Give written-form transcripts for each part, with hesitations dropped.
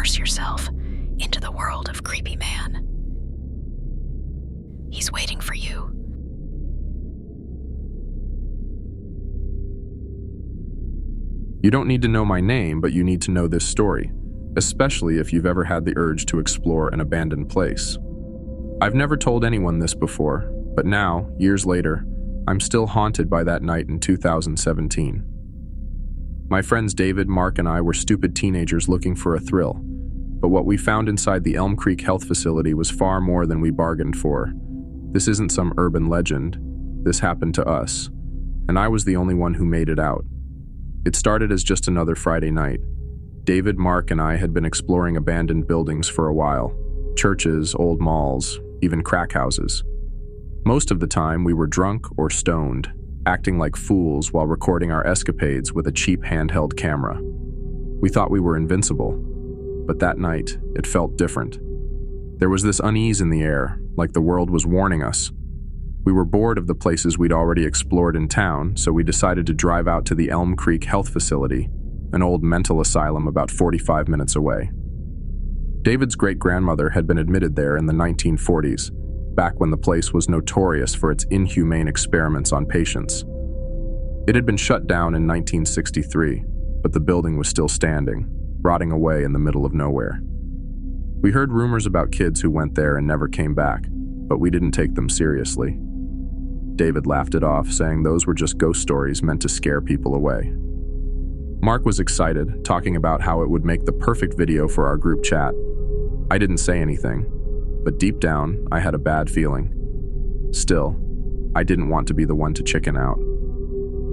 immerse yourself into the world of Creepy Man. He's waiting for you. You don't need to know my name, but you need to know this story, especially if you've ever had the urge to explore an abandoned place. I've never told anyone this before, but now, years later, I'm still haunted by that night in 2017. My friends David, Mark, and I were stupid teenagers looking for a thrill, but what we found inside the Elm Creek Health Facility was far more than we bargained for. This isn't some urban legend. This happened to us, and I was the only one who made it out. It started as just another Friday night. David, Mark, and I had been exploring abandoned buildings for a while. Churches, old malls, even crack houses. Most of the time, we were drunk or stoned, acting like fools while recording our escapades with a cheap handheld camera. We thought we were invincible, but that night, it felt different. There was this unease in the air, like the world was warning us. We were bored of the places we'd already explored in town, so we decided to drive out to the Elm Creek Health Facility, an old mental asylum about 45 minutes away. David's great-grandmother had been admitted there in the 1940s, back when the place was notorious for its inhumane experiments on patients. It had been shut down in 1963, but the building was still standing, rotting away in the middle of nowhere. We heard rumors about kids who went there and never came back, but we didn't take them seriously. David laughed it off, saying those were just ghost stories meant to scare people away. Mark was excited, talking about how it would make the perfect video for our group chat. I didn't say anything, but deep down, I had a bad feeling. Still, I didn't want to be the one to chicken out.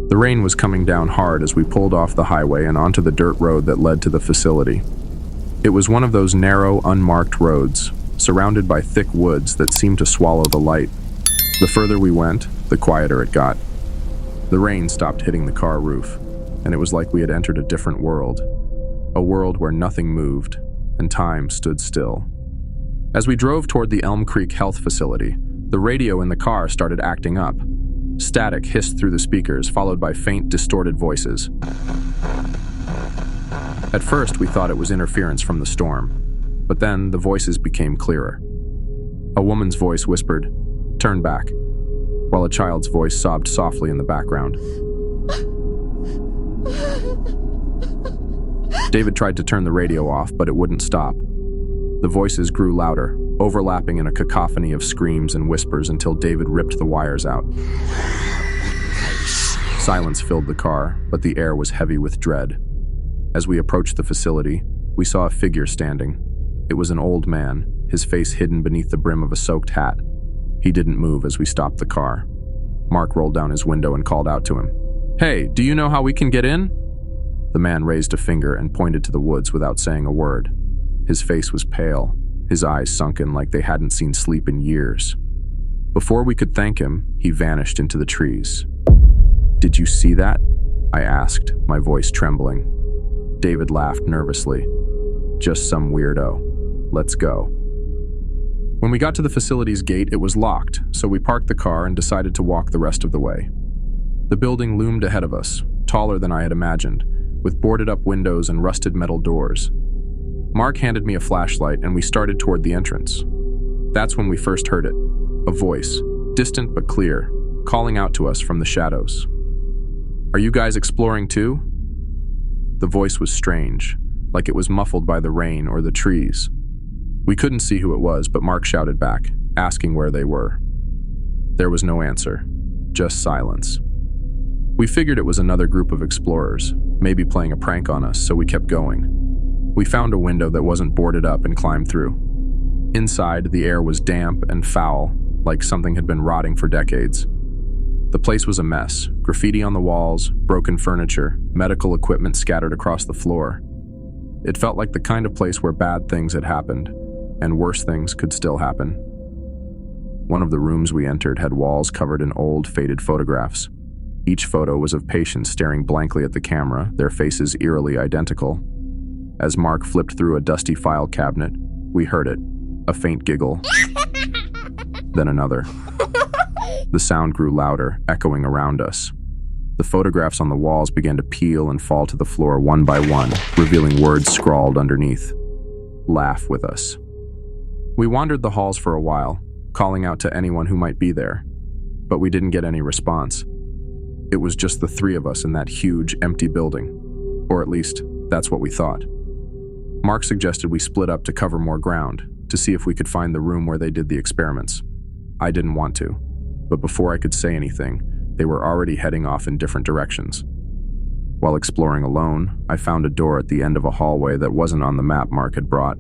The rain was coming down hard as we pulled off the highway and onto the dirt road that led to the facility. It was one of those narrow, unmarked roads, surrounded by thick woods that seemed to swallow the light. The further we went, the quieter it got. The rain stopped hitting the car roof, and it was like we had entered a different world. A world where nothing moved, and time stood still. As we drove toward the Elm Creek Health Facility, the radio in the car started acting up. Static hissed through the speakers, followed by faint, distorted voices. At first, we thought it was interference from the storm, but then the voices became clearer. A woman's voice whispered, "Turn back," while a child's voice sobbed softly in the background. David tried to turn the radio off, but it wouldn't stop. The voices grew louder, overlapping in a cacophony of screams and whispers until David ripped the wires out. Silence filled the car, but the air was heavy with dread. As we approached the facility, we saw a figure standing. It was an old man, his face hidden beneath the brim of a soaked hat. He didn't move as we stopped the car. Mark rolled down his window and called out to him. "Hey, do you know how we can get in?" The man raised a finger and pointed to the woods without saying a word. His face was pale, his eyes sunken like they hadn't seen sleep in years. Before we could thank him, he vanished into the trees. "Did you see that?" I asked, my voice trembling. David laughed nervously. "Just some weirdo. Let's go." When we got to the facility's gate, it was locked, so we parked the car and decided to walk the rest of the way. The building loomed ahead of us, taller than I had imagined, with boarded-up windows and rusted metal doors. Mark handed me a flashlight and we started toward the entrance. That's when we first heard it, a voice, distant but clear, calling out to us from the shadows. "Are you guys exploring too?" The voice was strange, like it was muffled by the rain or the trees. We couldn't see who it was, but Mark shouted back, asking where they were. There was no answer, just silence. We figured it was another group of explorers, maybe playing a prank on us, so we kept going. We found a window that wasn't boarded up and climbed through. Inside, the air was damp and foul, like something had been rotting for decades. The place was a mess, graffiti on the walls, broken furniture, medical equipment scattered across the floor. It felt like the kind of place where bad things had happened, and worse things could still happen. One of the rooms we entered had walls covered in old, faded photographs. Each photo was of patients staring blankly at the camera, their faces eerily identical. As Mark flipped through a dusty file cabinet, we heard it, a faint giggle, then another. The sound grew louder, echoing around us. The photographs on the walls began to peel and fall to the floor one by one, revealing words scrawled underneath. laugh with us. We wandered the halls for a while, calling out to anyone who might be there, but we didn't get any response. It was just the three of us in that huge, empty building, or at least, that's what we thought. Mark suggested we split up to cover more ground, to see if we could find the room where they did the experiments. I didn't want to, but before I could say anything, they were already heading off in different directions. While exploring alone, I found a door at the end of a hallway that wasn't on the map Mark had brought.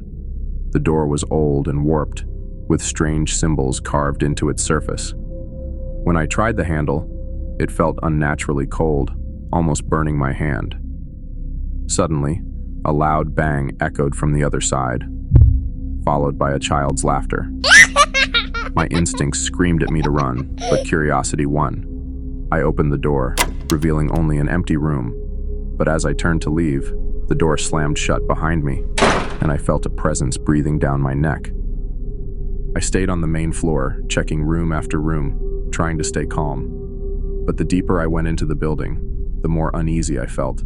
The door was old and warped, with strange symbols carved into its surface. When I tried the handle, it felt unnaturally cold, almost burning my hand. Suddenly, a loud bang echoed from the other side, followed by a child's laughter. My instincts screamed at me to run, but curiosity won. I opened the door, revealing only an empty room, but as I turned to leave, the door slammed shut behind me, and I felt a presence breathing down my neck. I stayed on the main floor, checking room after room, trying to stay calm. But the deeper I went into the building, the more uneasy I felt,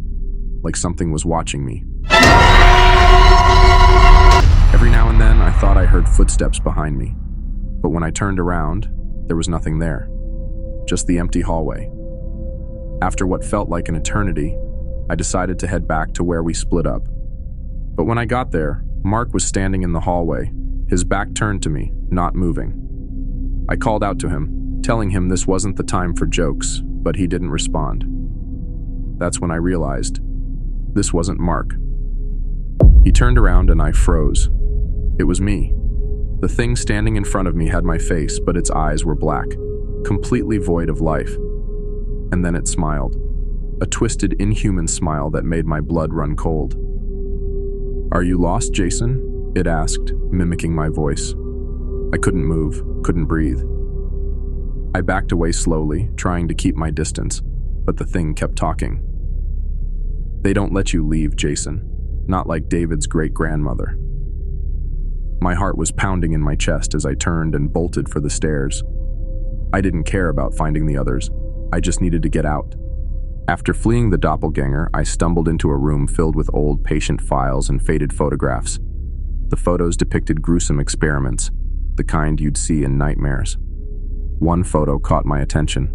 like something was watching me. Every now and then, I thought I heard footsteps behind me, but when I turned around, there was nothing there, just the empty hallway. After what felt like an eternity, I decided to head back to where we split up. But when I got there, Mark was standing in the hallway, his back turned to me, not moving. I called out to him, telling him this wasn't the time for jokes, but he didn't respond. That's when I realized this wasn't Mark. He turned around and I froze. It was me. The thing standing in front of me had my face, but its eyes were black, completely void of life. And then it smiled. A twisted, inhuman smile that made my blood run cold. "Are you lost, Jason?" it asked, mimicking my voice. I couldn't move, couldn't breathe. I backed away slowly, trying to keep my distance, but the thing kept talking. "They don't let you leave, Jason. Not like David's great-grandmother." My heart was pounding in my chest as I turned and bolted for the stairs. I didn't care about finding the others. I just needed to get out. After fleeing the doppelganger, I stumbled into a room filled with old patient files and faded photographs. The photos depicted gruesome experiments, the kind you'd see in nightmares. One photo caught my attention.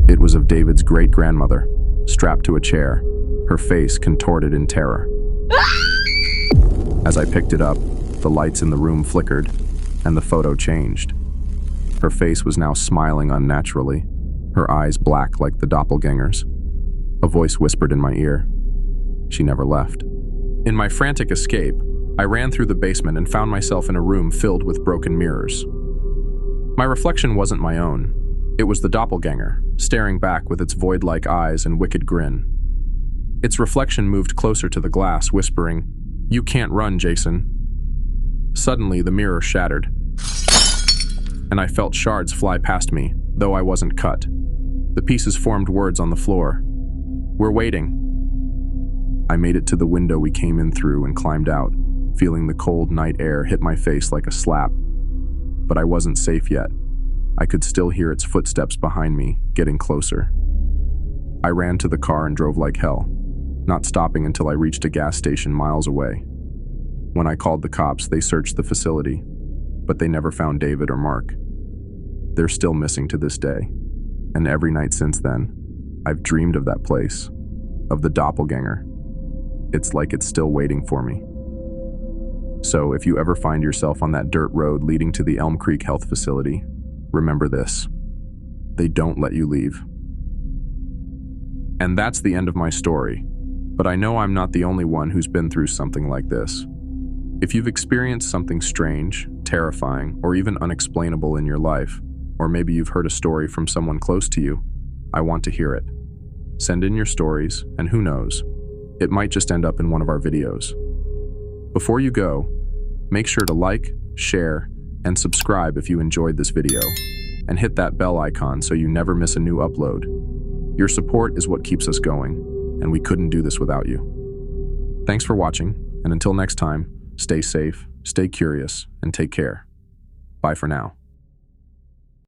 It was of David's great-grandmother, strapped to a chair, her face contorted in terror. As I picked it up, the lights in the room flickered, and the photo changed. Her face was now smiling unnaturally, her eyes black like the doppelgangers. A voice whispered in my ear. She never left. In my frantic escape, I ran through the basement and found myself in a room filled with broken mirrors. My reflection wasn't my own. It was the doppelganger, staring back with its void-like eyes and wicked grin. Its reflection moved closer to the glass, whispering, "You can't run, Jason." Suddenly, the mirror shattered, and I felt shards fly past me, though I wasn't cut. The pieces formed words on the floor. "We're waiting." I made it to the window we came in through and climbed out, feeling the cold night air hit my face like a slap. But I wasn't safe yet. I could still hear its footsteps behind me, getting closer. I ran to the car and drove like hell, not stopping until I reached a gas station miles away. When I called the cops, they searched the facility, but they never found David or Mark. They're still missing to this day, and every night since then, I've dreamed of that place, of the doppelganger. It's like it's still waiting for me. So if you ever find yourself on that dirt road leading to the Elm Creek Health Facility, remember this: they don't let you leave. And that's the end of my story, but I know I'm not the only one who's been through something like this. If you've experienced something strange, terrifying, or even unexplainable in your life, or maybe you've heard a story from someone close to you, I want to hear it. Send in your stories, and who knows, it might just end up in one of our videos. Before you go, make sure to like, share, and subscribe if you enjoyed this video, and hit that bell icon so you never miss a new upload. Your support is what keeps us going, and we couldn't do this without you. Thanks for watching, and until next time, stay safe, stay curious, and take care. Bye for now.